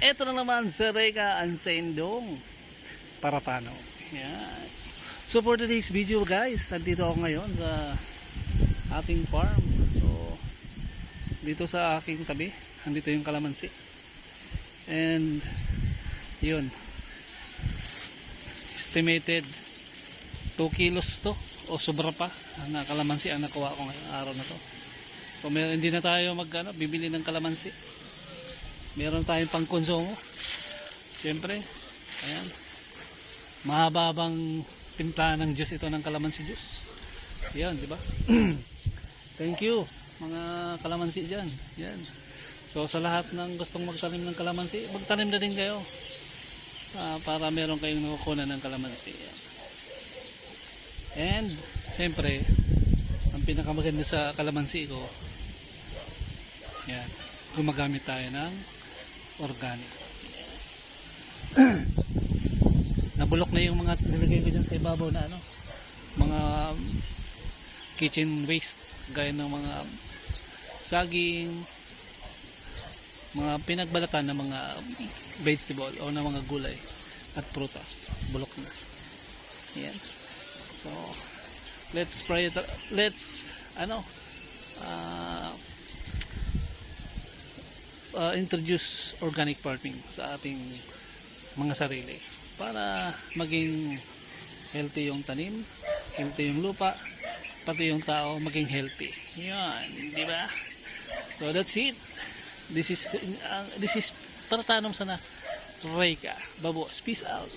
Eto na naman si Reka Ansendong para paano. Yan. So for today's video guys, nandito ako ngayon sa ating farm. So dito sa aking tabi, nandito yung kalamansi. And yun, estimated 2 kilos to o sobra pa na kalamansi ang nakuha ko ngayong araw na to. So hindi na tayo bibili ng kalamansi. Meron tayong pangkonsumo. Siyempre, ayan. Mahaba bang timpla ng juice ito ng kalamansi juice. Yan, di ba? Thank you mga kalamansi dyan. Yan. So sa lahat ng gustong magtanim ng kalamansi, magtanim na din kayo. Para meron kayong nakukunan ng kalamansi. Yan. And siyempre, ang pinakamaganda sa kalamansi ko, yan, gumagamit tayo ng organic. Nabulok na yung mga nilagay ko dyan sa ibabaw na mga kitchen waste gaya ng mga saging, mga pinagbalatan ng mga vegetable o ng mga gulay at prutas. Bulok na. Yan. So let's spray it. Let's introduce organic farming sa ating mga sarili para maging healthy yung tanim, healthy yung lupa, pati yung tao maging healthy. Yan, di ba? So that's it. This is para tanong sana Reka Babos. Peace out.